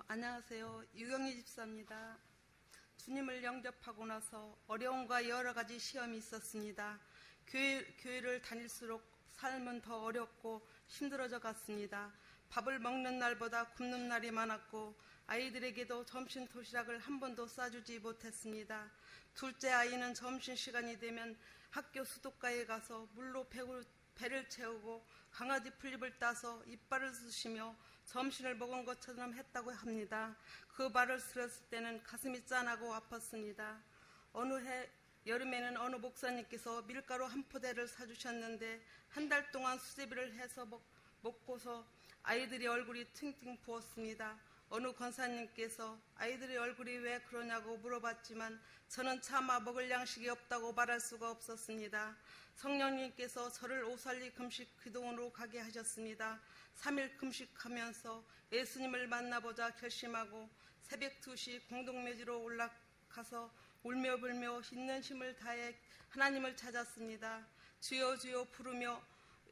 안녕하세요. 유경희 집사입니다. 주님을 영접하고 나서 어려움과 여러 가지 시험이 있었습니다. 교회를 다닐수록 삶은 더 어렵고 힘들어져 갔습니다. 밥을 먹는 날보다 굶는 날이 많았고 아이들에게도 점심 도시락을 한 번도 싸주지 못했습니다. 둘째 아이는 점심시간이 되면 학교 수도가에 가서 물로 배를 채우고 강아지 풀잎을 따서 이빨을 쑤시며 점심을 먹은 것처럼 했다고 합니다. 그 말을 들었을 때는 가슴이 짠하고 아팠습니다. 어느 해 여름에는 어느 목사님께서 밀가루 한 포대를 사주셨는데 한 달 동안 수제비를 해서 먹고서 아이들이 얼굴이 팅팅 부었습니다. 어느 권사님께서 아이들의 얼굴이 왜 그러냐고 물어봤지만 저는 차마 먹을 양식이 없다고 말할 수가 없었습니다. 성령님께서 저를 오살리 금식 기도원으로 가게 하셨습니다. 3일 금식하면서 예수님을 만나보자 결심하고 새벽 2시 공동묘지로 올라가서 울며 불며 있는 힘을 다해 하나님을 찾았습니다. 주여 주여 부르며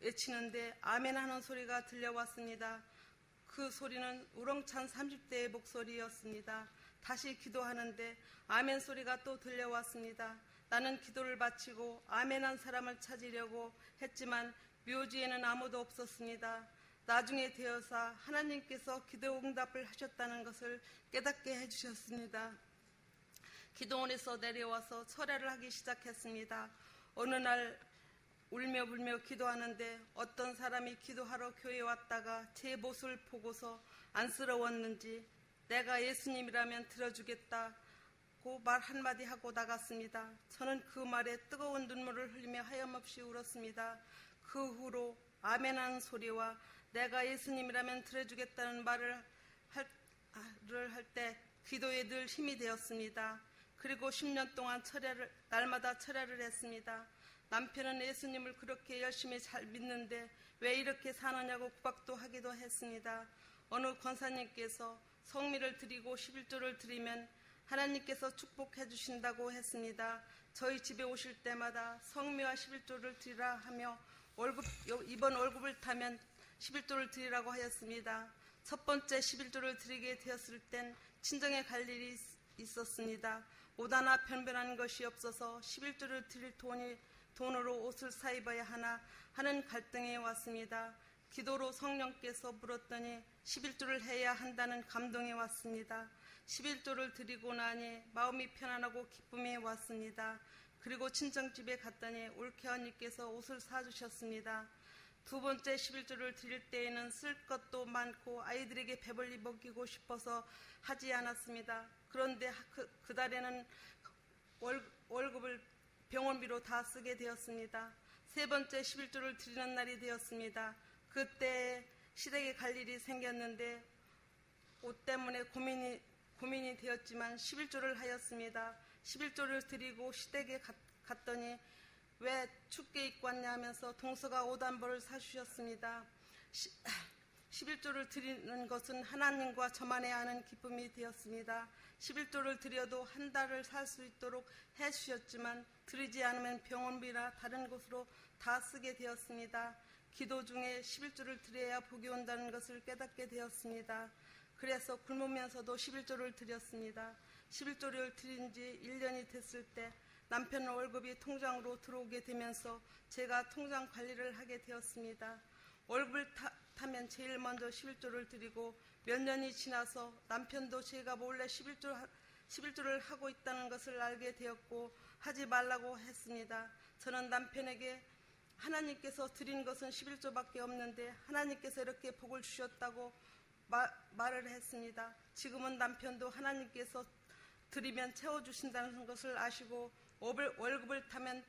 외치는데 아멘 하는 소리가 들려왔습니다. 그 소리는 우렁찬 30대의 목소리였습니다. 다시 기도하는데 아멘 소리가 또 들려왔습니다. 나는 기도를 마치고 아멘한 사람을 찾으려고 했지만 묘지에는 아무도 없었습니다. 나중에 되어서 하나님께서 기도 응답을 하셨다는 것을 깨닫게 해주셨습니다. 기도원에서 내려와서 철야를 하기 시작했습니다. 어느 날 울며 불며 기도하는데 어떤 사람이 기도하러 교회에 왔다가 제 모습을 보고서 안쓰러웠는지 내가 예수님이라면 들어주겠다고 말 한마디 하고 나갔습니다. 저는 그 말에 뜨거운 눈물을 흘리며 하염없이 울었습니다. 그 후로 아멘하는 소리와 내가 예수님이라면 들어주겠다는 말을 할 때 기도에 늘 힘이 되었습니다. 그리고 10년 동안 날마다 철야를 했습니다. 남편은 예수님을 그렇게 열심히 잘 믿는데 왜 이렇게 사느냐고 구박도 하기도 했습니다. 어느 권사님께서 성미를 드리고 11조를 드리면 하나님께서 축복해 주신다고 했습니다. 저희 집에 오실 때마다 성미와 11조를 드리라 하며 이번 월급을 타면 11조를 드리라고 하였습니다. 첫 번째 11조를 드리게 되었을 땐 친정에 갈 일이 있었습니다. 오다나 변변한 것이 없어서 11조를 드릴 돈으로 옷을 사 입어야 하나 하는 갈등이 왔습니다. 기도로 성령께서 물었더니 11조를 해야 한다는 감동이 왔습니다. 11조를 드리고 나니 마음이 편안하고 기쁨이 왔습니다. 그리고 친정집에 갔더니 올케 언니께서 옷을 사주셨습니다. 두 번째 11조를 드릴 때에는 쓸 것도 많고 아이들에게 배불리 먹이고 싶어서 하지 않았습니다. 그런데 그 달에는 월급을 병원비로 다 쓰게 되었습니다. 세 번째 11조를 드리는 날이 되었습니다. 그때 시댁에 갈 일이 생겼는데 옷 때문에 고민이 되었지만 11조를 하였습니다. 11조를 드리고 시댁에 갔더니 왜 춥게 입고 왔냐 하면서 동서가 옷 한 벌을 사주셨습니다. 11조를 드리는 것은 하나님과 저만의 아는 기쁨이 되었습니다. 11조를 드려도 한 달을 살 수 있도록 해주셨지만 드리지 않으면 병원비나 다른 곳으로 다 쓰게 되었습니다. 기도 중에 11조를 드려야 복이 온다는 것을 깨닫게 되었습니다. 그래서 굶으면서도 11조를 드렸습니다. 11조를 드린 지 1년이 됐을 때 남편 월급이 통장으로 들어오게 되면서 제가 통장 관리를 하게 되었습니다. 월급을 타면 제일 먼저 11조를 드리고 몇 년이 지나서 남편도 제가 몰래 11조를 하고 있다는 것을 알게 되었고 하지 말라고 했습니다. 저는 남편에게 하나님께서 드린 것은 11조밖에 없는데 하나님께서 이렇게 복을 주셨다고 말을 했습니다. 지금은 남편도 하나님께서 드리면 채워주신다는 것을 아시고 월급을 타면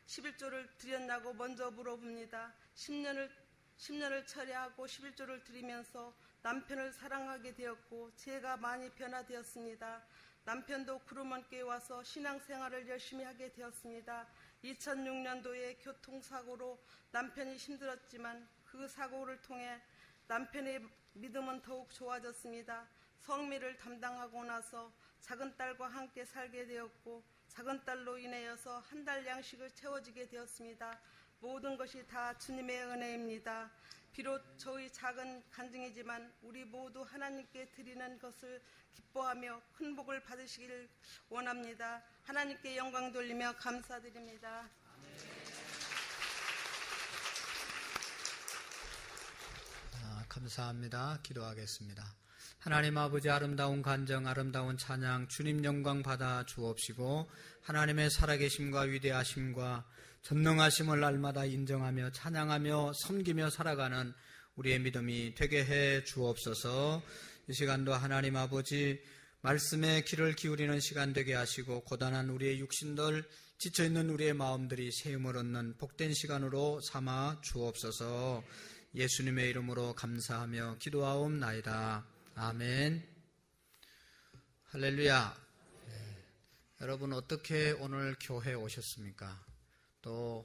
11조를 드렸냐고 먼저 물어봅니다. 10년을 철야하고 11조를 드리면서 남편을 사랑하게 되었고 제가 많이 변화되었습니다. 남편도 구름원교에 와서 신앙생활을 열심히 하게 되었습니다. 2006년도에 교통사고로 남편이 힘들었지만 그 사고를 통해 남편의 믿음은 더욱 좋아졌습니다. 성미를 담당하고 나서 작은 딸과 함께 살게 되었고 작은 딸로 인하여서 한 달 양식을 채워지게 되었습니다. 모든 것이 다 주님의 은혜입니다. 비록 저희 작은 간증이지만 우리 모두 하나님께 드리는 것을 기뻐하며 큰 복을 받으시길 원합니다. 하나님께 영광 돌리며 감사드립니다. 감사합니다. 기도하겠습니다. 하나님 아버지, 아름다운 간정, 아름다운 찬양, 주님 영광 받아 주옵시고 하나님의 살아계심과 위대하심과 전능하심을 날마다 인정하며 찬양하며 섬기며 살아가는 우리의 믿음이 되게 해 주옵소서. 이 시간도 하나님 아버지 말씀에 귀를 기울이는 시간 되게 하시고 고단한 우리의 육신들, 지쳐있는 우리의 마음들이 세움을 얻는 복된 시간으로 삼아 주옵소서. 예수님의 이름으로 감사하며 기도하옵나이다. 아멘. 할렐루야. 여러분 어떻게 오늘 교회에 오셨습니까? 또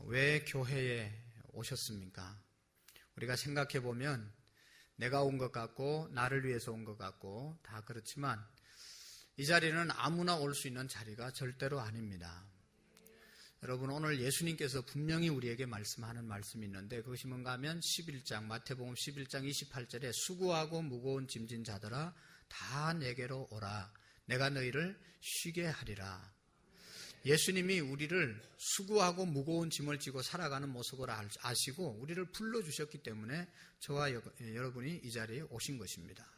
왜 교회에 오셨습니까? 우리가 생각해 보면 내가 온 것 같고 나를 위해서 온 것 같고 다 그렇지만 이 자리는 아무나 올 수 있는 자리가 절대로 아닙니다. 여러분 오늘 예수님께서 분명히 우리에게 말씀하는 말씀이 있는데 그것이 뭔가 하면 11장 마태복음 11장 28절에 수고하고 무거운 짐진 자들아 다 내게로 오라 내가 너희를 쉬게 하리라. 예수님이 우리를 수고하고 무거운 짐을 지고 살아가는 모습을 아시고 우리를 불러주셨기 때문에 저와 여러분이 이 자리에 오신 것입니다.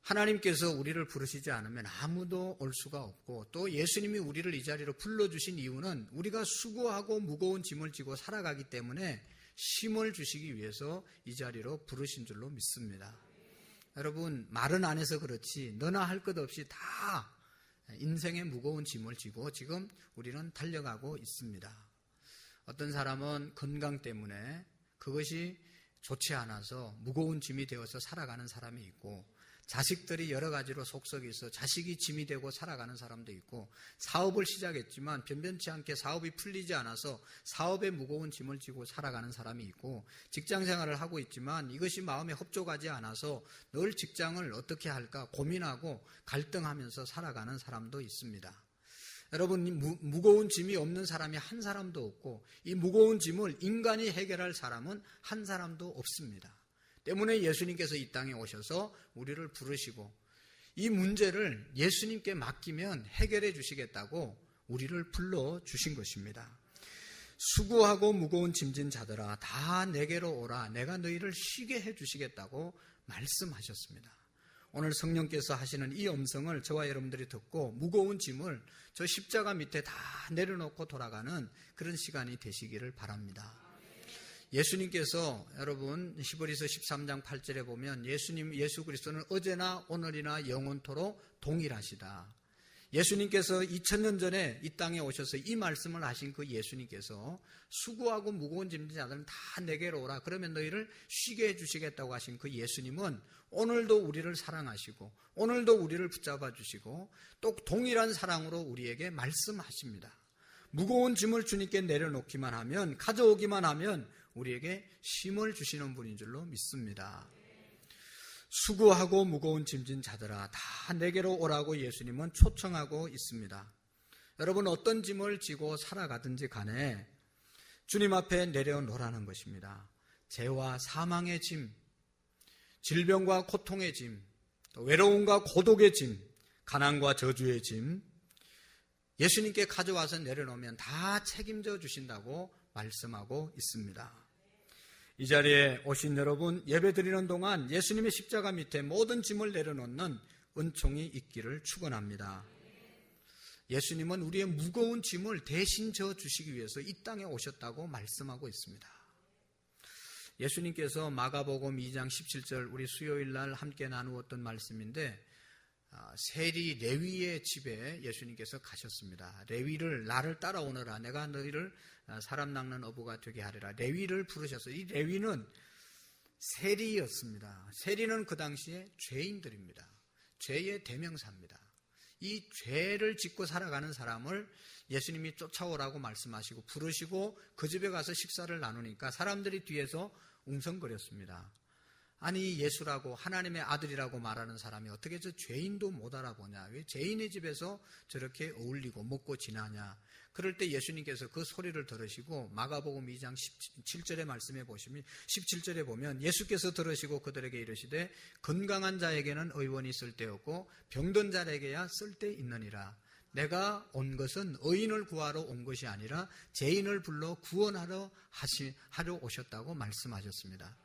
하나님께서 우리를 부르시지 않으면 아무도 올 수가 없고 또 예수님이 우리를 이 자리로 불러주신 이유는 우리가 수고하고 무거운 짐을 지고 살아가기 때문에 힘을 주시기 위해서 이 자리로 부르신 줄로 믿습니다. 여러분 말은 안 해서 그렇지 너나 할 것 없이 다 인생의 무거운 짐을 지고 지금 우리는 달려가고 있습니다. 어떤 사람은 건강 때문에 그것이 좋지 않아서 무거운 짐이 되어서 살아가는 사람이 있고 자식들이 여러 가지로 속속이 있어 자식이 짐이 되고 살아가는 사람도 있고 사업을 시작했지만 변변치 않게 사업이 풀리지 않아서 사업에 무거운 짐을 지고 살아가는 사람이 있고 직장 생활을 하고 있지만 이것이 마음에 흡족하지 않아서 늘 직장을 어떻게 할까 고민하고 갈등하면서 살아가는 사람도 있습니다. 여러분 무거운 짐이 없는 사람이 한 사람도 없고 이 무거운 짐을 인간이 해결할 사람은 한 사람도 없습니다. 때문에 예수님께서 이 땅에 오셔서 우리를 부르시고 이 문제를 예수님께 맡기면 해결해 주시겠다고 우리를 불러주신 것입니다. 수고하고 무거운 짐진 자들아 다 내게로 오라 내가 너희를 쉬게 해 주시겠다고 말씀하셨습니다. 오늘 성령께서 하시는 이 음성을 저와 여러분들이 듣고 무거운 짐을 저 십자가 밑에 다 내려놓고 돌아가는 그런 시간이 되시기를 바랍니다. 예수님께서 여러분 히브리서 13장 8절에 보면 예수 그리스도는 어제나 오늘이나 영원토록 동일하시다. 예수님께서 2000년 전에 이 땅에 오셔서 이 말씀을 하신 그 예수님께서 수고하고 무거운 짐진 자들은 다 내게로 오라 그러면 너희를 쉬게 해주시겠다고 하신 그 예수님은 오늘도 우리를 사랑하시고 오늘도 우리를 붙잡아 주시고 또 동일한 사랑으로 우리에게 말씀하십니다. 무거운 짐을 주님께 내려놓기만 하면 가져오기만 하면 우리에게 힘을 주시는 분인 줄로 믿습니다. 수고하고 무거운 짐진 자들아 다 내게로 오라고 예수님은 초청하고 있습니다. 여러분 어떤 짐을 지고 살아가든지 간에 주님 앞에 내려놓으라는 것입니다. 죄와 사망의 짐, 질병과 고통의 짐, 외로움과 고독의 짐, 가난과 저주의 짐 예수님께 가져와서 내려놓으면 다 책임져 주신다고 말씀하고 있습니다. 이 자리에 오신 여러분 예배드리는 동안 예수님의 십자가 밑에 모든 짐을 내려놓는 은총이 있기를 축원합니다. 예수님은 우리의 무거운 짐을 대신 져 주시기 위해서 이 땅에 오셨다고 말씀하고 있습니다. 예수님께서 마가복음 2장 17절 우리 수요일 날 함께 나누었던 말씀인데 세리 레위의 집에 예수님께서 가셨습니다. 레위를 나를 따라오너라 내가 너희를 사람 낚는 어부가 되게 하리라. 레위를 부르셔서 이 레위는 세리였습니다. 세리는 그 당시에 죄인들입니다. 죄의 대명사입니다. 이 죄를 짓고 살아가는 사람을 예수님이 쫓아오라고 말씀하시고 부르시고 그 집에 가서 식사를 나누니까 사람들이 뒤에서 웅성거렸습니다. 아니 예수라고 하나님의 아들이라고 말하는 사람이 어떻게 저 죄인도 못 알아보냐, 왜 죄인의 집에서 저렇게 어울리고 먹고 지나냐. 그럴 때 예수님께서 그 소리를 들으시고 마가복음 2장 17절의 말씀에 보시면 17절에 보면 예수께서 들으시고 그들에게 이르시되 건강한 자에게는 의원이 쓸데없고 병든 자에게야 쓸데있느니라. 내가 온 것은 의인을 구하러 온 것이 아니라 죄인을 불러 구원하러 하려 오셨다고 말씀하셨습니다.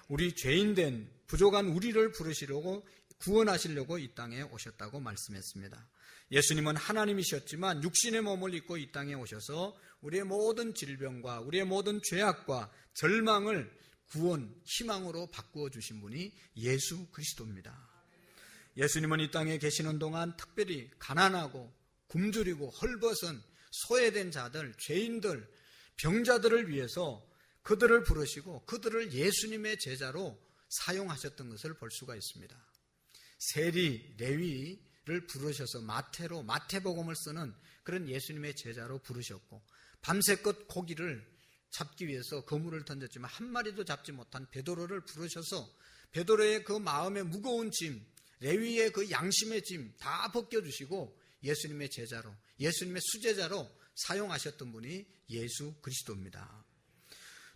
우리 죄인된 부족한 우리를 부르시려고 구원하시려고 이 땅에 오셨다고 말씀했습니다. 예수님은 하나님이셨지만 육신의 몸을 입고 이 땅에 오셔서 우리의 모든 질병과 우리의 모든 죄악과 절망을 구원, 희망으로 바꾸어 주신 분이 예수 그리스도입니다. 예수님은 이 땅에 계시는 동안 특별히 가난하고 굶주리고 헐벗은 소외된 자들, 죄인들, 병자들을 위해서 그들을 부르시고 그들을 예수님의 제자로 사용하셨던 것을 볼 수가 있습니다. 세리, 레위를 부르셔서 마태복음을 쓰는 그런 예수님의 제자로 부르셨고, 밤새껏 고기를 잡기 위해서 그물을 던졌지만 한 마리도 잡지 못한 베드로를 부르셔서 베드로의 그 마음의 무거운 짐, 레위의 그 양심의 짐 다 벗겨주시고 예수님의 제자로, 예수님의 수제자로 사용하셨던 분이 예수 그리스도입니다.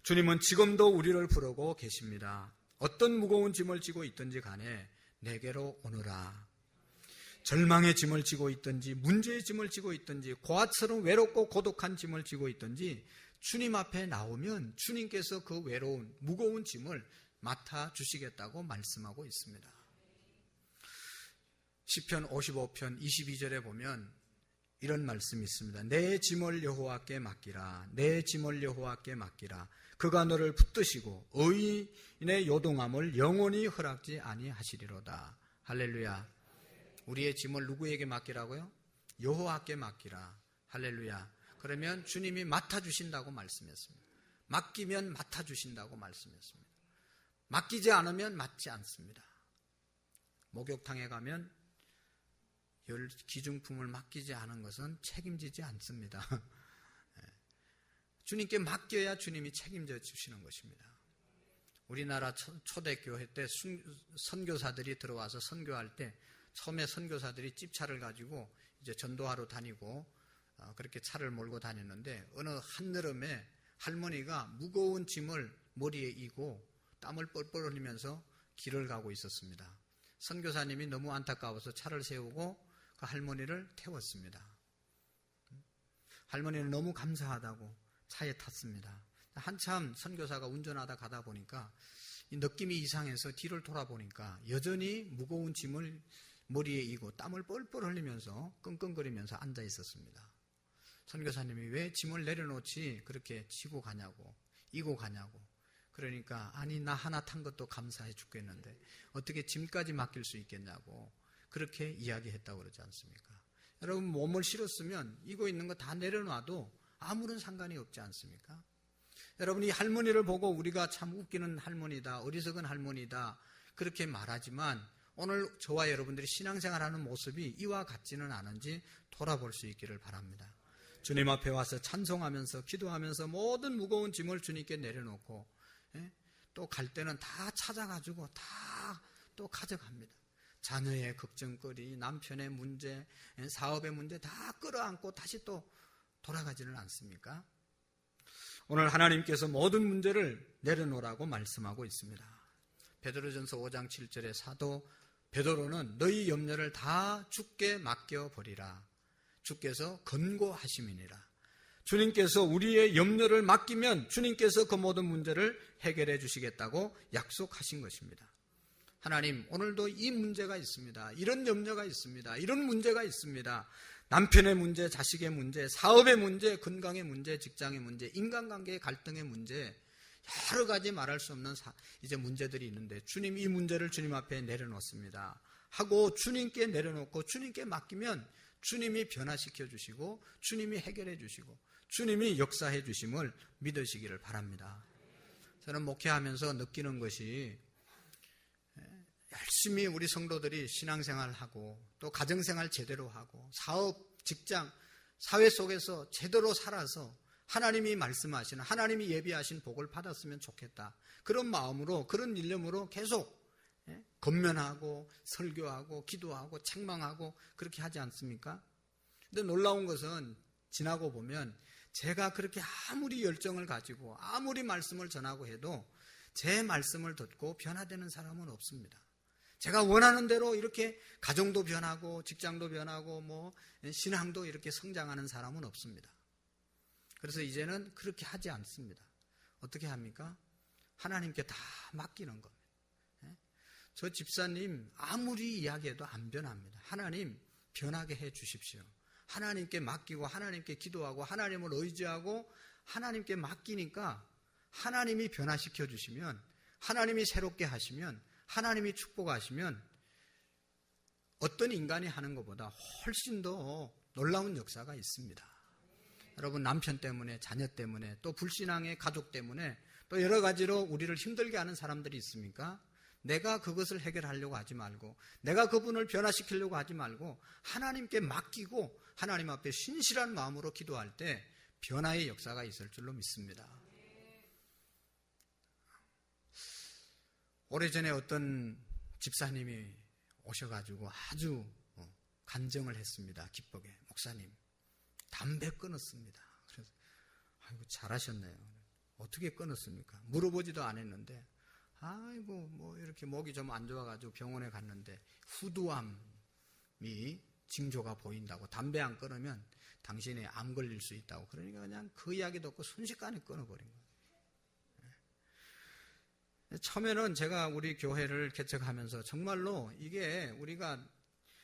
주님은 지금도 우리를 부르고 계십니다. 어떤 무거운 짐을 지고 있든지 간에 내게로 오너라. 절망의 짐을 지고 있든지 문제의 짐을 지고 있든지 고아처럼 외롭고 고독한 짐을 지고 있든지 주님 앞에 나오면 주님께서 그 외로운 무거운 짐을 맡아주시겠다고 말씀하고 있습니다. 시편 55편 22절에 보면 이런 말씀이 있습니다. 내 짐을 여호와께 맡기라. 내 짐을 여호와께 맡기라. 그가 너를 붙드시고 의인의 요동함을 영원히 허락지 아니하시리로다. 할렐루야. 우리의 짐을 누구에게 맡기라고요? 여호와께 맡기라. 할렐루야. 그러면 주님이 맡아주신다고 말씀했습니다. 맡기면 맡아주신다고 말씀했습니다. 맡기지 않으면 맡지 않습니다. 목욕탕에 가면 기중품을 맡기지 않은 것은 책임지지 않습니다. 주님께 맡겨야 주님이 책임져 주시는 것입니다. 우리나라 초대교회 때 선교사들이 들어와서 선교할 때 처음에 선교사들이 집차를 가지고 이제 전도하러 다니고 그렇게 차를 몰고 다녔는데 어느 한여름에 할머니가 무거운 짐을 머리에 이고 땀을 뻘뻘 흘리면서 길을 가고 있었습니다. 선교사님이 너무 안타까워서 차를 세우고 그 할머니를 태웠습니다. 할머니는 너무 감사하다고 차에 탔습니다. 한참 선교사가 운전하다 가다 보니까 이 느낌이 이상해서 뒤를 돌아보니까 여전히 무거운 짐을 머리에 이고 땀을 뻘뻘 흘리면서 끙끙거리면서 앉아 있었습니다. 선교사님이 왜 짐을 내려놓지 그렇게 지고 가냐고, 이고 가냐고. 그러니까 아니 나 하나 탄 것도 감사해 죽겠는데 어떻게 짐까지 맡길 수 있겠냐고 그렇게 이야기했다고 그러지 않습니까? 여러분 몸을 실었으면 이고 있는 거 다 내려놔도 아무런 상관이 없지 않습니까? 여러분 이 할머니를 보고 우리가 참 웃기는 할머니다, 어리석은 할머니다 그렇게 말하지만 오늘 저와 여러분들이 신앙생활하는 모습이 이와 같지는 않은지 돌아볼 수 있기를 바랍니다. 주님 앞에 와서 찬송하면서 기도하면서 모든 무거운 짐을 주님께 내려놓고 또 갈 때는 다 찾아가지고 다 또 가져갑니다. 자녀의 걱정거리, 남편의 문제, 사업의 문제 다 끌어안고 다시 또 돌아가지는 않습니까? 오늘 하나님께서 모든 문제를 내려놓으라고 말씀하고 있습니다. 베드로전서 5장 7절에 사도 베드로는 너희 염려를 다 주께 맡겨버리라. 주께서 권고하심이니라. 주님께서 우리의 염려를 맡기면 주님께서 그 모든 문제를 해결해 주시겠다고 약속하신 것입니다. 하나님 오늘도 이 문제가 있습니다. 이런 염려가 있습니다. 이런 문제가 있습니다. 남편의 문제, 자식의 문제, 사업의 문제, 건강의 문제, 직장의 문제, 인간관계의 갈등의 문제 여러 가지 말할 수 없는 이제 문제들이 있는데 주님 이 문제를 주님 앞에 내려놓습니다. 하고 주님께 내려놓고 주님께 맡기면 주님이 변화시켜 주시고 주님이 해결해 주시고 주님이 역사해 주심을 믿으시기를 바랍니다. 저는 목회하면서 느끼는 것이 열심히 우리 성도들이 신앙생활하고 또 가정생활 제대로 하고 사업, 직장, 사회 속에서 제대로 살아서 하나님이 말씀하시는, 하나님이 예비하신 복을 받았으면 좋겠다. 그런 마음으로, 그런 일념으로 계속 권면하고 설교하고 기도하고 책망하고 그렇게 하지 않습니까? 근데 놀라운 것은 지나고 보면 제가 그렇게 아무리 열정을 가지고 아무리 말씀을 전하고 해도 제 말씀을 듣고 변화되는 사람은 없습니다. 제가 원하는 대로 이렇게 가정도 변하고 직장도 변하고 뭐 신앙도 이렇게 성장하는 사람은 없습니다. 그래서 이제는 그렇게 하지 않습니다. 어떻게 합니까? 하나님께 다 맡기는 겁니다. 저 집사님 아무리 이야기해도 안 변합니다. 하나님 변하게 해 주십시오. 하나님께 맡기고 하나님께 기도하고 하나님을 의지하고 하나님께 맡기니까 하나님이 변화시켜 주시면, 하나님이 새롭게 하시면, 하나님이 축복하시면 어떤 인간이 하는 것보다 훨씬 더 놀라운 역사가 있습니다. 여러분, 남편 때문에, 자녀 때문에, 또 불신앙의 가족 때문에, 또 여러 가지로 우리를 힘들게 하는 사람들이 있습니까? 내가 그것을 해결하려고 하지 말고, 내가 그분을 변화시키려고 하지 말고 하나님께 맡기고 하나님 앞에 신실한 마음으로 기도할 때 변화의 역사가 있을 줄로 믿습니다. 오래전에 어떤 집사님이 오셔가지고 아주 간증을 했습니다. 기쁘게. 목사님, 담배 끊었습니다. 그래서 아이고 잘하셨네요. 어떻게 끊었습니까? 물어보지도 안 했는데, 아이고 뭐 이렇게 목이 좀 안 좋아가지고 병원에 갔는데 후두암이 징조가 보인다고, 담배 안 끊으면 당신이 암 걸릴 수 있다고. 그러니까 그냥 그 이야기 듣고 순식간에 끊어버린 거예요. 처음에는 제가 우리 교회를 개척하면서 정말로 이게 우리가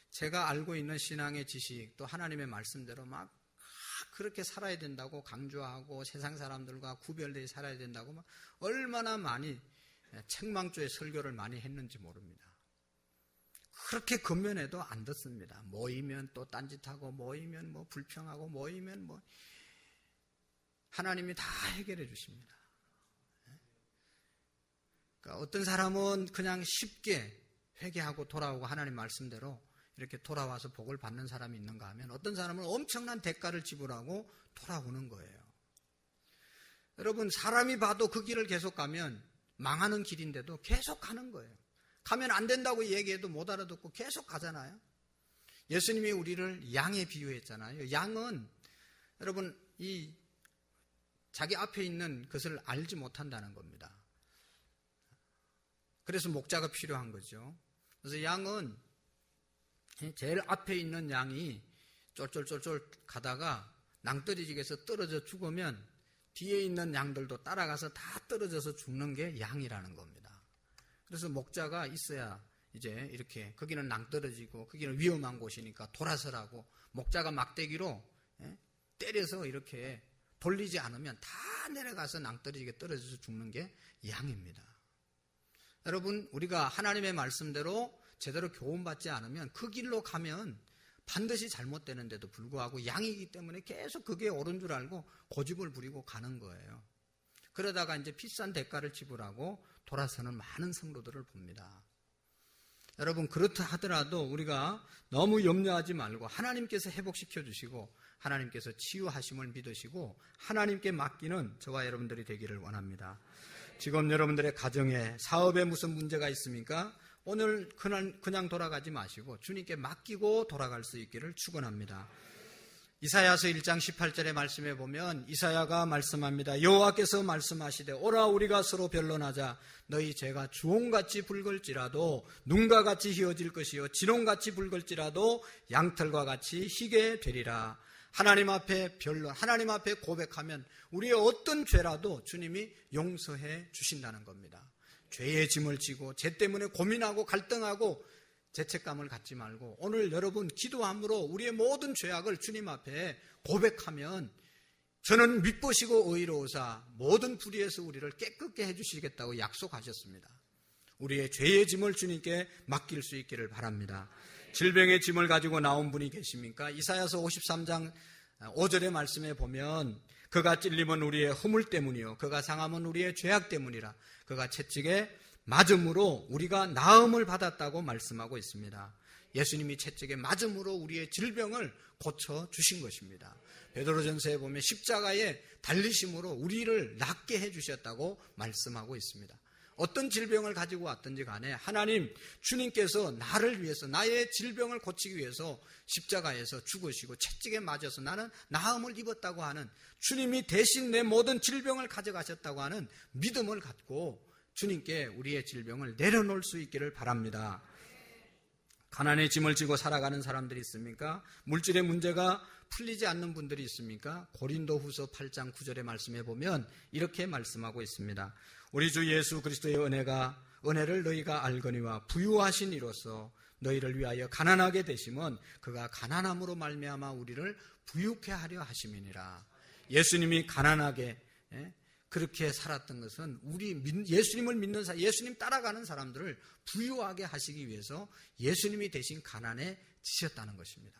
제가 알고 있는 신앙의 지식 또 하나님의 말씀대로 막 그렇게 살아야 된다고 강조하고 세상 사람들과 구별되어 살아야 된다고 막 얼마나 많이 책망조의 설교를 많이 했는지 모릅니다. 그렇게 권면해도 안 듣습니다. 모이면 또 딴짓하고 모이면 뭐 불평하고 모이면 뭐 하나님이 다 해결해 주십니다. 그러니까 어떤 사람은 그냥 쉽게 회개하고 돌아오고 하나님 말씀대로 이렇게 돌아와서 복을 받는 사람이 있는가 하면 어떤 사람은 엄청난 대가를 지불하고 돌아오는 거예요. 여러분, 사람이 봐도 그 길을 계속 가면 망하는 길인데도 계속 가는 거예요. 가면 안 된다고 얘기해도 못 알아듣고 계속 가잖아요. 예수님이 우리를 양에 비유했잖아요. 양은 여러분 이 자기 앞에 있는 것을 알지 못한다는 겁니다. 그래서 목자가 필요한 거죠. 그래서 양은 제일 앞에 있는 양이 쫄쫄쫄쫄 가다가 낭떠러지에서 떨어져 죽으면 뒤에 있는 양들도 따라가서 다 떨어져서 죽는 게 양이라는 겁니다. 그래서 목자가 있어야 이제 이렇게 거기는 낭떠러지고 거기는 위험한 곳이니까 돌아서라고 목자가 막대기로 때려서 이렇게 돌리지 않으면 다 내려가서 낭떠러지게 떨어져서 죽는 게 양입니다. 여러분, 우리가 하나님의 말씀대로 제대로 교훈받지 않으면 그 길로 가면 반드시 잘못되는데도 불구하고 양이기 때문에 계속 그게 옳은 줄 알고 고집을 부리고 가는 거예요. 그러다가 이제 비싼 대가를 지불하고 돌아서는 많은 성도들을 봅니다. 여러분, 그렇다 하더라도 우리가 너무 염려하지 말고 하나님께서 회복시켜 주시고 하나님께서 치유하심을 믿으시고 하나님께 맡기는 저와 여러분들이 되기를 원합니다. 지금 여러분들의 가정에 사업에 무슨 문제가 있습니까? 오늘 그냥 돌아가지 마시고 주님께 맡기고 돌아갈 수 있기를 축원합니다. 이사야서 1장 18절의 말씀에 보면 이사야가 말씀합니다. 여호와께서 말씀하시되 오라 우리가 서로 변론하자. 너희 죄가 주홍같이 붉을지라도 눈과 같이 희어질 것이요 진홍같이 붉을지라도 양털과 같이 희게 되리라. 하나님 앞에 변론, 하나님 앞에 고백하면 우리의 어떤 죄라도 주님이 용서해 주신다는 겁니다. 죄의 짐을 지고 죄 때문에 고민하고 갈등하고 죄책감을 갖지 말고 오늘 여러분 기도함으로 우리의 모든 죄악을 주님 앞에 고백하면 저는 미쁘시고 의로우사 모든 불의에서 우리를 깨끗게 해주시겠다고 약속하셨습니다. 우리의 죄의 짐을 주님께 맡길 수 있기를 바랍니다. 질병의 짐을 가지고 나온 분이 계십니까? 이사야서 53장 5절의 말씀에 보면 그가 찔림은 우리의 허물 때문이요 그가 상함은 우리의 죄악 때문이라. 그가 채찍에 맞음으로 우리가 나음을 받았다고 말씀하고 있습니다. 예수님이 채찍에 맞음으로 우리의 질병을 고쳐주신 것입니다. 베드로전서에 보면 십자가에 달리심으로 우리를 낫게 해주셨다고 말씀하고 있습니다. 어떤 질병을 가지고 왔든지 간에 하나님, 주님께서 나를 위해서, 나의 질병을 고치기 위해서 십자가에서 죽으시고 채찍에 맞아서 나는 나음을 입었다고 하는, 주님이 대신 내 모든 질병을 가져가셨다고 하는 믿음을 갖고 주님께 우리의 질병을 내려놓을 수 있기를 바랍니다. 가난의 짐을 지고 살아가는 사람들이 있습니까? 물질의 문제가 풀리지 않는 분들이 있습니까? 고린도후서 8장 9절의 말씀에 보면 이렇게 말씀하고 있습니다. 우리 주 예수 그리스도의 은혜를 너희가 알거니와 부유하신 이로써 너희를 위하여 가난하게 되심은 그가 가난함으로 말미암아 우리를 부유케 하려 하심이니라. 예수님이 가난하게 그렇게 살았던 것은 우리 예수님을 믿는 사람, 예수님 따라가는 사람들을 부유하게 하시기 위해서 예수님이 대신 가난해지셨다는 것입니다.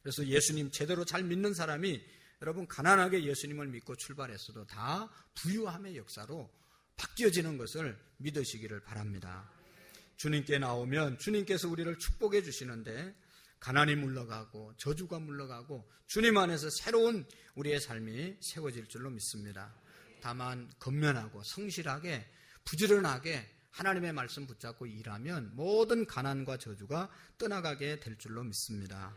그래서 예수님 제대로 잘 믿는 사람이, 여러분, 가난하게 예수님을 믿고 출발했어도 다 부유함의 역사로 바뀌어지는 것을 믿으시기를 바랍니다. 주님께 나오면 주님께서 우리를 축복해 주시는데 가난이 물러가고 저주가 물러가고 주님 안에서 새로운 우리의 삶이 세워질 줄로 믿습니다. 다만 건면하고 성실하게 부지런하게 하나님의 말씀 붙잡고 일하면 모든 가난과 저주가 떠나가게 될 줄로 믿습니다.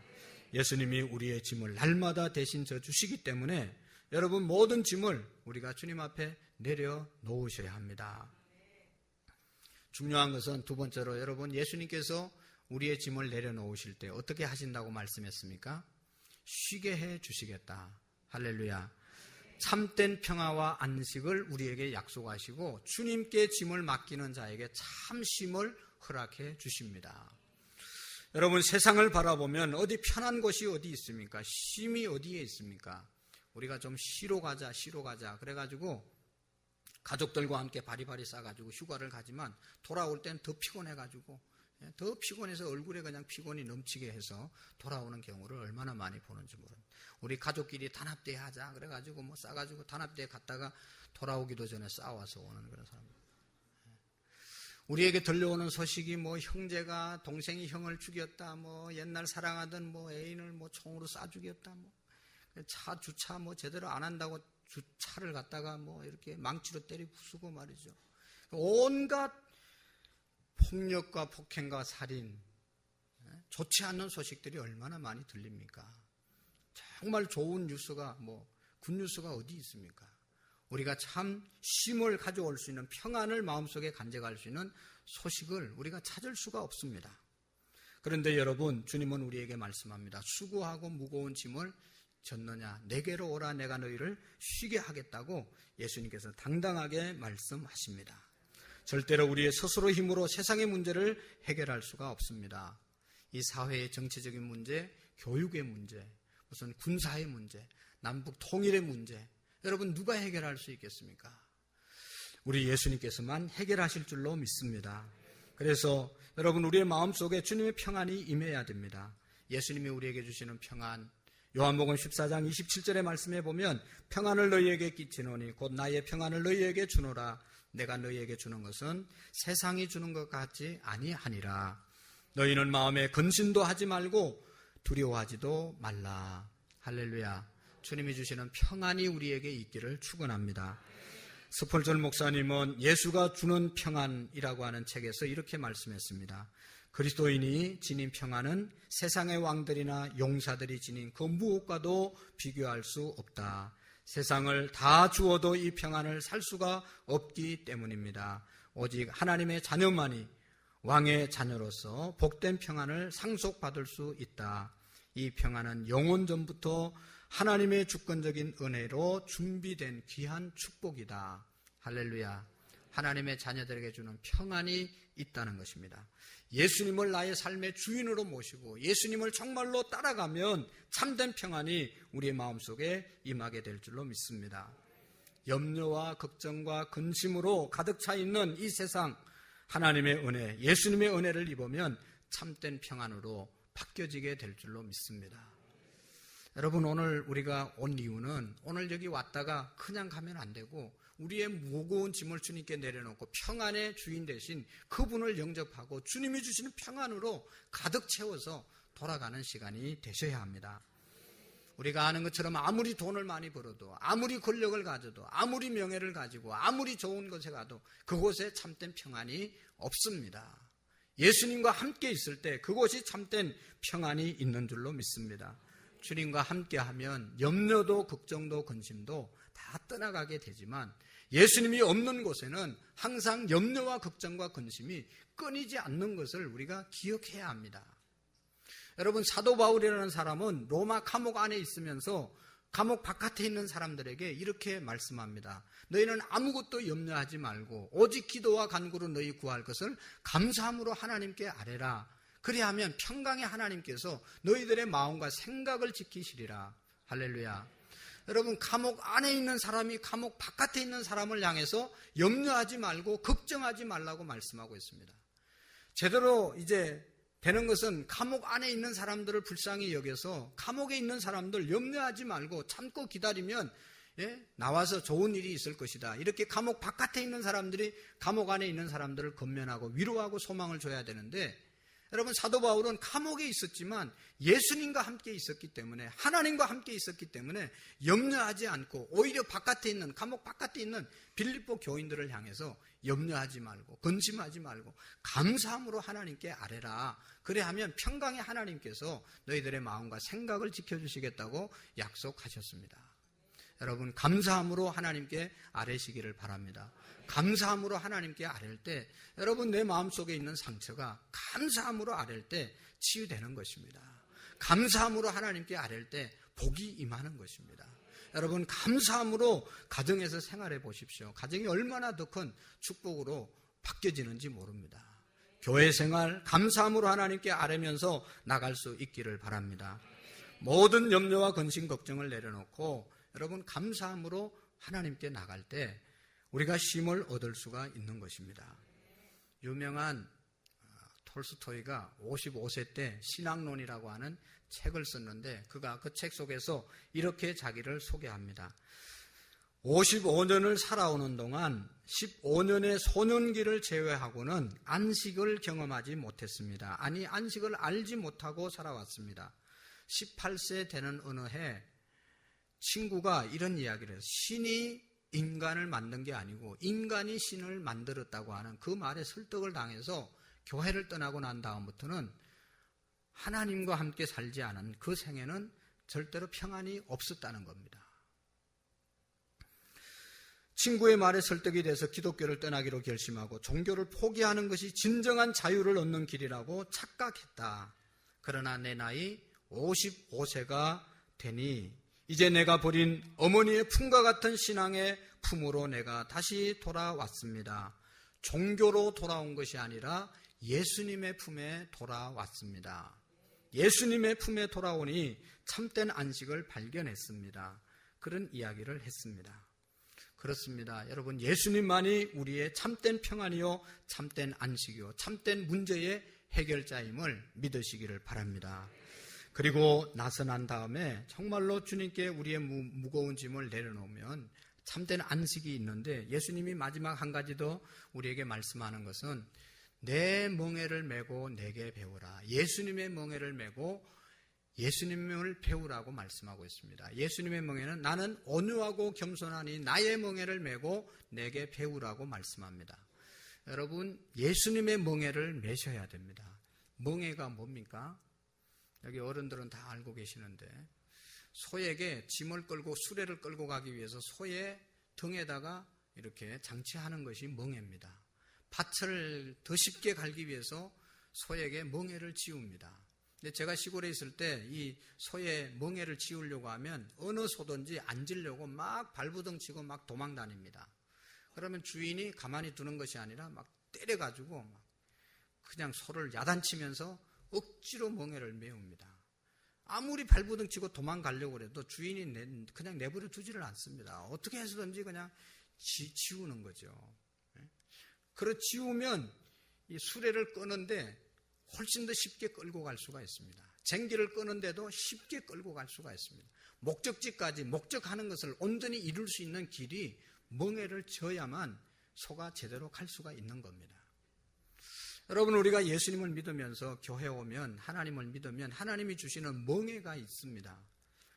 예수님이 우리의 짐을 날마다 대신 져주시기 때문에 여러분, 모든 짐을 우리가 주님 앞에 내려놓으셔야 합니다. 중요한 것은 두 번째로, 여러분, 예수님께서 우리의 짐을 내려놓으실 때 어떻게 하신다고 말씀했습니까? 쉬게 해 주시겠다. 할렐루야. 참된 평화와 안식을 우리에게 약속하시고 주님께 짐을 맡기는 자에게 참 쉼을 허락해 주십니다. 여러분, 세상을 바라보면 어디 편한 곳이 어디 있습니까? 쉼이 어디에 있습니까? 우리가 좀 쉬러 가자 그래가지고 가족들과 함께 바리바리 싸가지고 휴가를 가지만 돌아올 땐 더 피곤해가지고, 더 피곤해서 얼굴에 그냥 피곤이 넘치게 해서 돌아오는 경우를 얼마나 많이 보는지 모릅니다. 우리 가족끼리 단합대회 하자 그래가지고 뭐 싸가지고 단합대회 갔다가 돌아오기도 전에 싸워서 오는 그런 사람들. 우리에게 들려오는 소식이 뭐 형제가 동생이 형을 죽였다, 뭐 옛날 사랑하던 뭐 애인을 뭐 총으로 쏴 죽였다, 뭐 차 주차 뭐 제대로 안 한다고 주차를 갖다가 뭐 이렇게 망치로 때리고 부수고 말이죠. 온갖 폭력과 폭행과 살인, 좋지 않는 소식들이 얼마나 많이 들립니까? 정말 좋은 뉴스가, 굿뉴스가 어디 있습니까? 우리가 참 쉼을 가져올 수 있는, 평안을 마음속에 간직할 수 있는 소식을 우리가 찾을 수가 없습니다. 그런데 여러분, 주님은 우리에게 말씀합니다. 수고하고 무거운 짐을 졌느냐, 내게로 오라, 내가 너희를 쉬게 하겠다고 예수님께서 당당하게 말씀하십니다. 절대로 우리의 스스로 힘으로 세상의 문제를 해결할 수가 없습니다. 이 사회의 정치적인 문제, 교육의 문제, 무슨 군사의 문제, 남북 통일의 문제, 여러분, 누가 해결할 수 있겠습니까? 우리 예수님께서만 해결하실 줄로 믿습니다. 그래서 여러분, 우리의 마음속에 주님의 평안이 임해야 됩니다. 예수님이 우리에게 주시는 평안, 요한복음 14장 27절의 말씀에 보면 평안을 너희에게 끼치노니 곧 나의 평안을 너희에게 주노라. 내가 너희에게 주는 것은 세상이 주는 것 같지 아니하니라. 너희는 마음에 근심도 하지 말고 두려워하지도 말라. 할렐루야. 주님이 주시는 평안이 우리에게 있기를 축원합니다. 스폴전 목사님은 예수가 주는 평안이라고 하는 책에서 이렇게 말씀했습니다. 그리스도인이 지닌 평안은 세상의 왕들이나 용사들이 지닌 그 무엇과도 비교할 수 없다. 세상을 다 주어도 이 평안을 살 수가 없기 때문입니다. 오직 하나님의 자녀만이 왕의 자녀로서 복된 평안을 상속받을 수 있다. 이 평안은 영원 전부터 하나님의 주권적인 은혜로 준비된 귀한 축복이다. 할렐루야. 하나님의 자녀들에게 주는 평안이 있다는 것입니다. 예수님을 나의 삶의 주인으로 모시고 예수님을 정말로 따라가면 참된 평안이 우리의 마음속에 임하게 될 줄로 믿습니다. 염려와 걱정과 근심으로 가득 차 있는 이 세상, 하나님의 은혜, 예수님의 은혜를 입으면 참된 평안으로 바뀌어지게 될 줄로 믿습니다. 여러분, 오늘 우리가 온 이유는 오늘 여기 왔다가 그냥 가면 안 되고 우리의 무거운 짐을 주님께 내려놓고 평안의 주인 대신 그분을 영접하고 주님이 주시는 평안으로 가득 채워서 돌아가는 시간이 되셔야 합니다. 우리가 아는 것처럼 아무리 돈을 많이 벌어도, 아무리 권력을 가져도, 아무리 명예를 가지고, 아무리 좋은 곳에 가도 그곳에 참된 평안이 없습니다. 예수님과 함께 있을 때 그곳이 참된 평안이 있는 줄로 믿습니다. 주님과 함께하면 염려도 걱정도 근심도 다 떠나가게 되지만 예수님이 없는 곳에는 항상 염려와 걱정과 근심이 끊이지 않는 것을 우리가 기억해야 합니다. 여러분, 사도 바울이라는 사람은 로마 감옥 안에 있으면서 감옥 바깥에 있는 사람들에게 이렇게 말씀합니다. 너희는 아무것도 염려하지 말고 오직 기도와 간구로 너희 구할 것을 감사함으로 하나님께 아뢰라. 그리하면 평강의 하나님께서 너희들의 마음과 생각을 지키시리라. 할렐루야. 여러분, 감옥 안에 있는 사람이 감옥 바깥에 있는 사람을 향해서 염려하지 말고 걱정하지 말라고 말씀하고 있습니다. 제대로 이제 되는 것은 감옥 안에 있는 사람들을 불쌍히 여겨서 감옥에 있는 사람들 염려하지 말고 참고 기다리면 나와서 좋은 일이 있을 것이다. 이렇게 감옥 바깥에 있는 사람들이 감옥 안에 있는 사람들을 건면하고 위로하고 소망을 줘야 되는데, 여러분, 사도 바울은 감옥에 있었지만 예수님과 함께 있었기 때문에, 하나님과 함께 있었기 때문에 염려하지 않고 오히려 바깥에 있는, 감옥 바깥에 있는 빌립보 교인들을 향해서 염려하지 말고 근심하지 말고 감사함으로 하나님께 아뢰라. 그래 하면 평강의 하나님께서 너희들의 마음과 생각을 지켜주시겠다고 약속하셨습니다. 여러분, 감사함으로 하나님께 아뢰시기를 바랍니다. 감사함으로 하나님께 아뢰일 때 여러분, 내 마음속에 있는 상처가 감사함으로 아뢰일 때 치유되는 것입니다. 감사함으로 하나님께 아뢰일 때 복이 임하는 것입니다. 여러분, 감사함으로 가정에서 생활해 보십시오. 가정이 얼마나 더 큰 축복으로 바뀌어지는지 모릅니다. 교회 생활 감사함으로 하나님께 아뢰면서 나갈 수 있기를 바랍니다. 모든 염려와 근심 걱정을 내려놓고 여러분, 감사함으로 하나님께 나갈 때 우리가 쉼을 얻을 수가 있는 것입니다. 유명한 톨스토이가 55세 때 신앙론이라고 하는 책을 썼는데 그가 그 책 속에서 이렇게 자기를 소개합니다. 55년을 살아오는 동안 15년의 소년기를 제외하고는 안식을 경험하지 못했습니다. 아니, 안식을 알지 못하고 살아왔습니다. 18세 되는 어느 해 친구가 이런 이야기를 해요. 신이 인간을 만든 게 아니고 인간이 신을 만들었다고 하는 그 말에 설득을 당해서 교회를 떠나고 난 다음부터는 하나님과 함께 살지 않은 그 생애는 절대로 평안이 없었다는 겁니다. 친구의 말에 설득이 돼서 기독교를 떠나기로 결심하고 종교를 포기하는 것이 진정한 자유를 얻는 길이라고 착각했다. 그러나 내 나이 55세가 되니 이제 내가 버린 어머니의 품과 같은 신앙의 품으로 내가 다시 돌아왔습니다. 종교로 돌아온 것이 아니라 예수님의 품에 돌아왔습니다. 예수님의 품에 돌아오니 참된 안식을 발견했습니다. 그런 이야기를 했습니다. 그렇습니다. 여러분, 예수님만이 우리의 참된 평안이요, 참된 안식이요, 참된 문제의 해결자임을 믿으시기를 바랍니다. 그리고 나서난 다음에 정말로 주님께 우리의 무거운 짐을 내려놓으면 참된 안식이 있는데, 예수님이 마지막 한 가지 더 우리에게 말씀하는 것은 내 멍에를 메고 내게 배우라. 예수님의 멍에를 메고 예수님을 배우라고 말씀하고 있습니다. 예수님의 멍에는 나는 온유하고 겸손하니 나의 멍에를 메고 내게 배우라고 말씀합니다. 여러분, 예수님의 멍에를 메셔야 됩니다. 멍에가 뭡니까? 여기 어른들은 다 알고 계시는데, 소에게 짐을 끌고 수레를 끌고 가기 위해서 소의 등에다가 이렇게 장치하는 것이 멍에입니다. 밭을 더 쉽게 갈기 위해서 소에게 멍에를 지웁니다. 근데 제가 시골에 있을 때 이 소의 멍에를 지우려고 하면 어느 소든지 앉으려고 막 발부둥 치고 막 도망 다닙니다. 그러면 주인이 가만히 두는 것이 아니라 막 때려가지고 막 그냥 소를 야단치면서 억지로 멍에를 메웁니다. 아무리 발부둥 치고 도망가려고 해도 주인이 그냥 내버려 두지를 않습니다. 어떻게 해서든지 그냥 지우는 거죠. 그래 지우면 이 수레를 끄는데 훨씬 더 쉽게 끌고 갈 수가 있습니다. 쟁기를 끄는데도 쉽게 끌고 갈 수가 있습니다. 목적지까지 목적하는 것을 온전히 이룰 수 있는 길이 멍에를 지어야만 소가 제대로 갈 수가 있는 겁니다. 여러분, 우리가 예수님을 믿으면서 교회에 오면, 하나님을 믿으면 하나님이 주시는 멍에가 있습니다.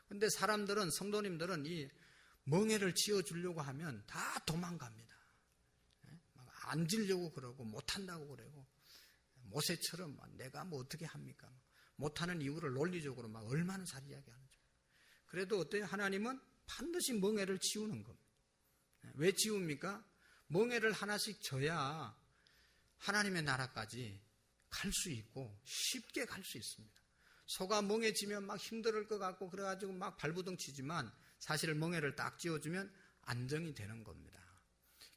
그런데 사람들은, 성도님들은 이 멍에를 지어주려고 하면 다 도망갑니다. 막 앉으려고 그러고 못한다고 그러고, 모세처럼 내가 뭐 어떻게 합니까? 못하는 이유를 논리적으로 막 얼마나 잘 이야기하는지. 그래도 어때요? 하나님은 반드시 멍에를 지우는 겁니다. 왜 지웁니까? 멍에를 하나씩 져야 하나님의 나라까지 갈 수 있고 쉽게 갈 수 있습니다. 소가 멍에 지면 막 힘들 것 같고 그래가지고 막 발부둥 치지만 사실 멍에를 딱 지어주면 안정이 되는 겁니다.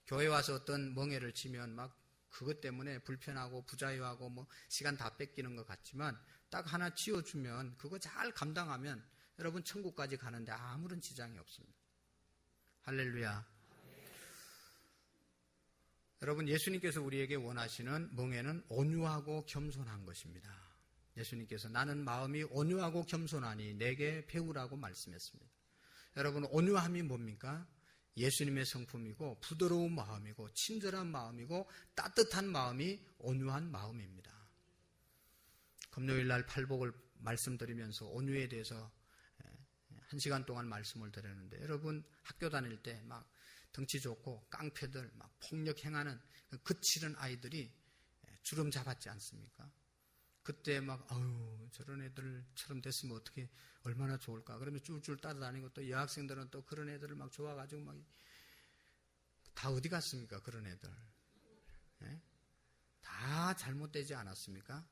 교회 와서 어떤 멍에를 치면 막 그것 때문에 불편하고 부자유하고 뭐 시간 다 뺏기는 것 같지만 딱 하나 지어주면 그거 잘 감당하면 여러분 천국까지 가는데 아무런 지장이 없습니다. 할렐루야. 여러분, 예수님께서 우리에게 원하시는 멍에는 온유하고 겸손한 것입니다. 예수님께서 나는 마음이 온유하고 겸손하니 내게 배우라고 말씀했습니다. 여러분, 온유함이 뭡니까? 예수님의 성품이고 부드러운 마음이고 친절한 마음이고 따뜻한 마음이 온유한 마음입니다. 금요일 날 팔복을 말씀드리면서 온유에 대해서 1시간 동안 말씀을 드렸는데, 여러분 학교 다닐 때 막 덩치 좋고 깡패들 막 폭력 행하는 거칠은 아이들이 주름 잡았지 않습니까? 그때 막 아유 저런 애들처럼 됐으면 어떻게 얼마나 좋을까. 그러면 쫄쫄 따라다니고 또 여학생들은 또 그런 애들을 막 좋아가지고 막 다 어디 갔습니까? 그런 애들. 예? 다 잘못되지 않았습니까?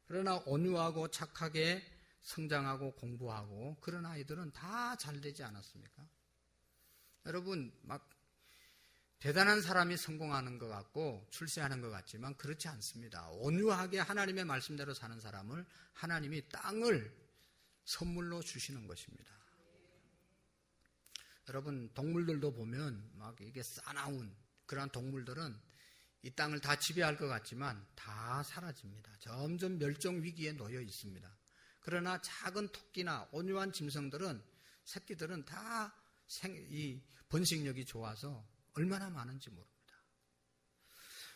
그러나 온유하고 착하게 성장하고 공부하고 그런 아이들은 다 잘 되지 않았습니까? 여러분, 막 대단한 사람이 성공하는 것 같고 출세하는 것 같지만 그렇지 않습니다. 온유하게 하나님의 말씀대로 사는 사람을 하나님이 땅을 선물로 주시는 것입니다. 여러분, 동물들도 보면 막 이게 싸나운 그런 동물들은 이 땅을 다 지배할 것 같지만 다 사라집니다. 점점 멸종 위기에 놓여 있습니다. 그러나 작은 토끼나 온유한 짐승들은 새끼들은 다 이 번식력이 좋아서 얼마나 많은지 모릅니다.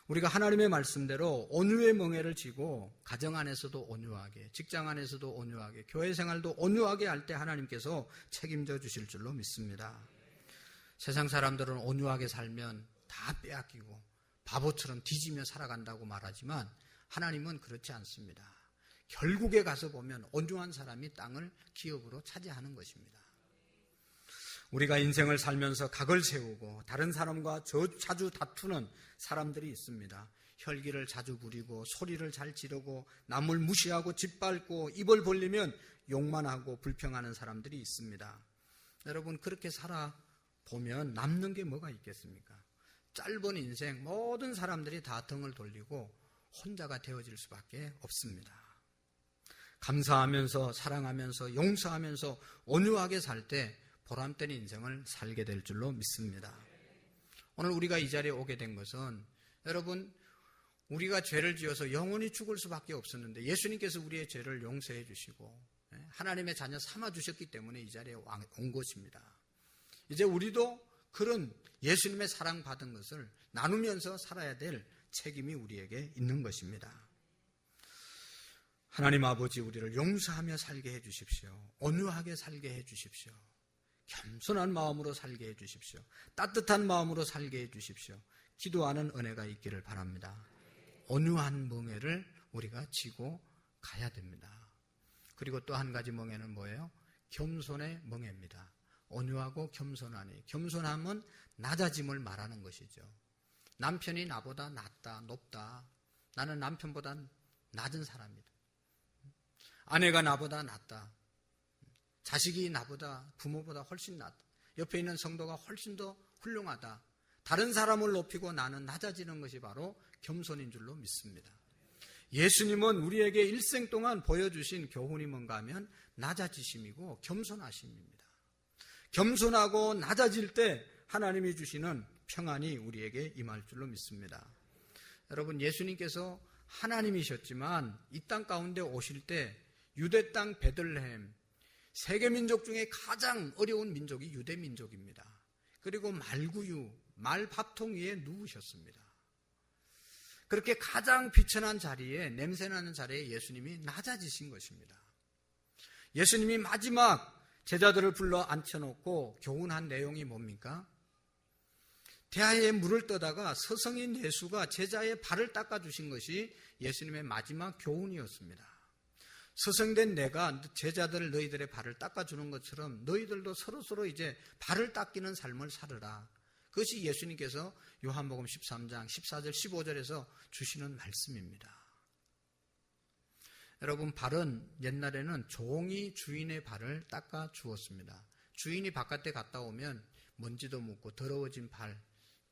우리가 하나님의 말씀대로 온유의 멍에를 지고 가정 안에서도 온유하게, 직장 안에서도 온유하게, 교회 생활도 온유하게 할 때 하나님께서 책임져 주실 줄로 믿습니다. 세상 사람들은 온유하게 살면 다 빼앗기고 바보처럼 뒤지며 살아간다고 말하지만 하나님은 그렇지 않습니다. 결국에 가서 보면 온유한 사람이 땅을 기업으로 차지하는 것입니다. 우리가 인생을 살면서 각을 세우고 다른 사람과 자주 다투는 사람들이 있습니다. 혈기를 자주 부리고 소리를 잘 지르고 남을 무시하고 짓밟고 입을 벌리면 욕만 하고 불평하는 사람들이 있습니다. 여러분, 그렇게 살아보면 남는 게 뭐가 있겠습니까? 짧은 인생 모든 사람들이 다 등을 돌리고 혼자가 되어질 수밖에 없습니다. 감사하면서 사랑하면서 용서하면서 온유하게 살 때 보람된 인생을 살게 될 줄로 믿습니다. 오늘 우리가 이 자리에 오게 된 것은 여러분, 우리가 죄를 지어서 영원히 죽을 수밖에 없었는데 예수님께서 우리의 죄를 용서해 주시고 하나님의 자녀 삼아 주셨기 때문에 이 자리에 온 것입니다. 이제 우리도 그런 예수님의 사랑받은 것을 나누면서 살아야 될 책임이 우리에게 있는 것입니다. 하나님 아버지, 우리를 용서하며 살게 해 주십시오. 온유하게 살게 해 주십시오. 겸손한 마음으로 살게 해 주십시오. 따뜻한 마음으로 살게 해 주십시오. 기도하는 은혜가 있기를 바랍니다. 온유한 멍에를 우리가 지고 가야 됩니다. 그리고 또 한 가지 멍에는 뭐예요? 겸손의 멍에입니다. 온유하고 겸손하니, 겸손함은 낮아짐을 말하는 것이죠. 남편이 나보다 낫다, 높다. 나는 남편보다 낮은 사람이다. 아내가 나보다 낫다. 자식이 나보다, 부모보다 훨씬 낫다. 옆에 있는 성도가 훨씬 더 훌륭하다. 다른 사람을 높이고 나는 낮아지는 것이 바로 겸손인 줄로 믿습니다. 예수님은 우리에게 일생 동안 보여주신 교훈이 뭔가 하면 낮아지심이고 겸손하심입니다. 겸손하고 낮아질 때 하나님이 주시는 평안이 우리에게 임할 줄로 믿습니다. 여러분, 예수님께서 하나님이셨지만 이 땅 가운데 오실 때 유대 땅 베들레헴, 세계 민족 중에 가장 어려운 민족이 유대 민족입니다. 그리고 말구유, 말밥통 위에 누우셨습니다. 그렇게 가장 비천한 자리에, 냄새나는 자리에 예수님이 낮아지신 것입니다. 예수님이 마지막 제자들을 불러 앉혀놓고 교훈한 내용이 뭡니까? 대하에 물을 떠다가 서성인 예수가 제자의 발을 닦아주신 것이 예수님의 마지막 교훈이었습니다. 서성된 내가 제자들 너희들의 발을 닦아주는 것처럼 너희들도 서로서로 이제 발을 닦이는 삶을 살으라. 그것이 예수님께서 요한복음 13장 14절 15절에서 주시는 말씀입니다. 여러분, 발은 옛날에는 종이 주인의 발을 닦아 주었습니다. 주인이 바깥에 갔다 오면 먼지도 묻고 더러워진 발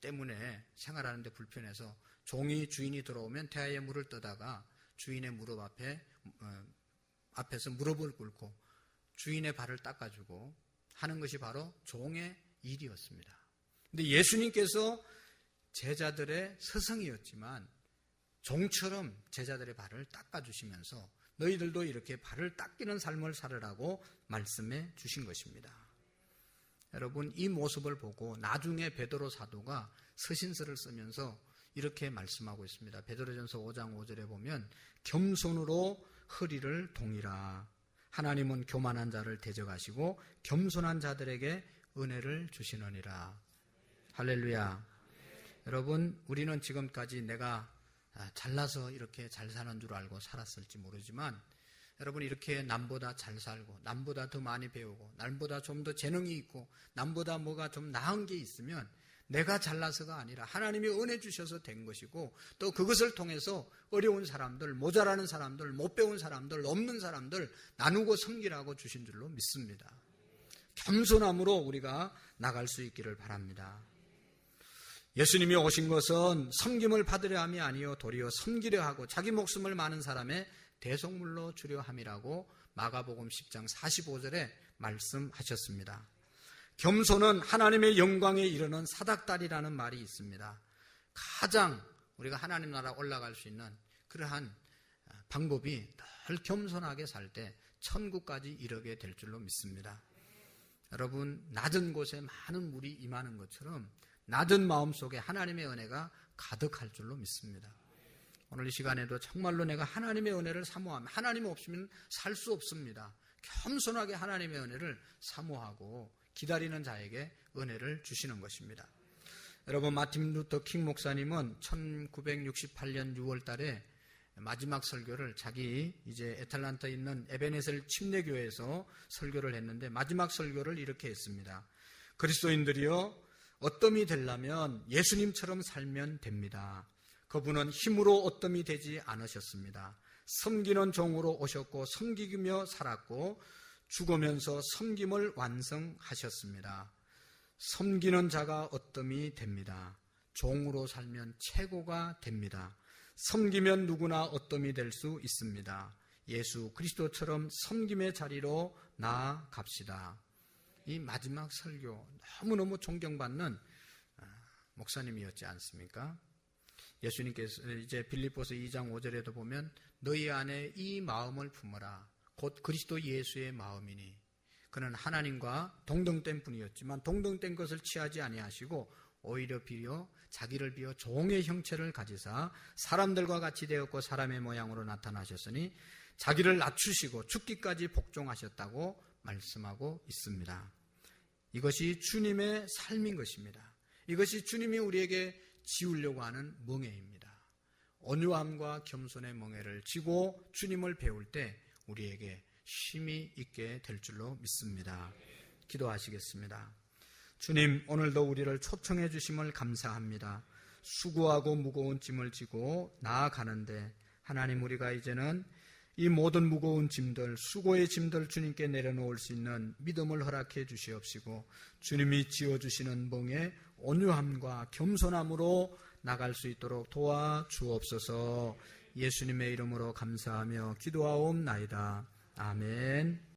때문에 생활하는데 불편해서 종이 주인이 들어오면 태아에 물을 떠다가 주인의 무릎 앞에서 무릎을 꿇고 주인의 발을 닦아주고 하는 것이 바로 종의 일이었습니다. 근데 예수님께서 제자들의 스승이었지만 종처럼 제자들의 발을 닦아주시면서 너희들도 이렇게 발을 닦이는 삶을 살으라고 말씀해 주신 것입니다. 여러분, 이 모습을 보고 나중에 베드로 사도가 서신서를 쓰면서 이렇게 말씀하고 있습니다. 베드로전서 5장 5절에 보면 겸손으로 허리를 동이라. 하나님은 교만한 자를 대적하시고 겸손한 자들에게 은혜를 주시느니라. 할렐루야. 여러분, 우리는 지금까지 내가 잘나서 이렇게 잘 사는 줄 알고 살았을지 모르지만 여러분, 이렇게 남보다 잘 살고 남보다 더 많이 배우고 남보다 좀 더 재능이 있고 남보다 뭐가 좀 나은 게 있으면 내가 잘나서가 아니라 하나님이 은혜 주셔서 된 것이고 또 그것을 통해서 어려운 사람들, 모자라는 사람들, 못 배운 사람들, 없는 사람들 나누고 섬기라고 주신 줄로 믿습니다. 겸손함으로 우리가 나갈 수 있기를 바랍니다. 예수님이 오신 것은 섬김을 받으려 함이 아니요 도리어 섬기려 하고 자기 목숨을 많은 사람의 대속물로 주려 함이라고 마가복음 10장 45절에 말씀하셨습니다. 겸손은 하나님의 영광에 이르는 사닥다리라는 말이 있습니다. 가장 우리가 하나님 나라 올라갈 수 있는 그러한 방법이 늘 겸손하게 살 때 천국까지 이르게 될 줄로 믿습니다. 여러분, 낮은 곳에 많은 물이 임하는 것처럼 낮은 마음 속에 하나님의 은혜가 가득할 줄로 믿습니다. 오늘 이 시간에도 정말로 내가 하나님의 은혜를 사모하면 하나님 없이는 살 수 없습니다. 겸손하게 하나님의 은혜를 사모하고 기다리는 자에게 은혜를 주시는 것입니다. 여러분, 마틴 루터 킹 목사님은 1968년 6월 달에 마지막 설교를 자기 이제 애틀란타에 있는 에베네셀 침례교회에서 설교를 했는데 마지막 설교를 이렇게 했습니다. 그리스도인들이여, 어떠미 되려면 예수님처럼 살면 됩니다. 그분은 힘으로 어떠미 되지 않으셨습니다. 섬기는 종으로 오셨고 섬기며 살았고 죽으면서 섬김을 완성하셨습니다. 섬기는 자가 어떠미 됩니다. 종으로 살면 최고가 됩니다. 섬기면 누구나 어떠미 될 수 있습니다. 예수 그리스도처럼 섬김의 자리로 나아갑시다. 이 마지막 설교 너무너무 존경받는 목사님이었지 않습니까? 예수님께서 이제 빌립보서 2장 5절에도 보면 너희 안에 이 마음을 품어라. 곧 그리스도 예수의 마음이니 그는 하나님과 동등된 분이었지만 동등된 것을 취하지 아니하시고 오히려 자기를 비어 종의 형체를 가지사 사람들과 같이 되었고 사람의 모양으로 나타나셨으니 자기를 낮추시고 죽기까지 복종하셨다고 말씀하고 있습니다. 이것이 주님의 삶인 것입니다. 이것이 주님이 우리에게 지우려고 하는 멍에입니다. 온유함과 겸손의 멍에를 지고 주님을 배울 때 우리에게 힘이 있게 될 줄로 믿습니다. 기도하시겠습니다. 주님, 오늘도 우리를 초청해 주심을 감사합니다. 수고하고 무거운 짐을 지고 나아가는데 하나님, 우리가 이제는 이 모든 무거운 짐들, 수고의 짐들 주님께 내려놓을 수 있는 믿음을 허락해 주시옵시고 주님이 지어주시는 멍에 온유함과 겸손함으로 나갈 수 있도록 도와주옵소서. 예수님의 이름으로 감사하며 기도하옵나이다. 아멘.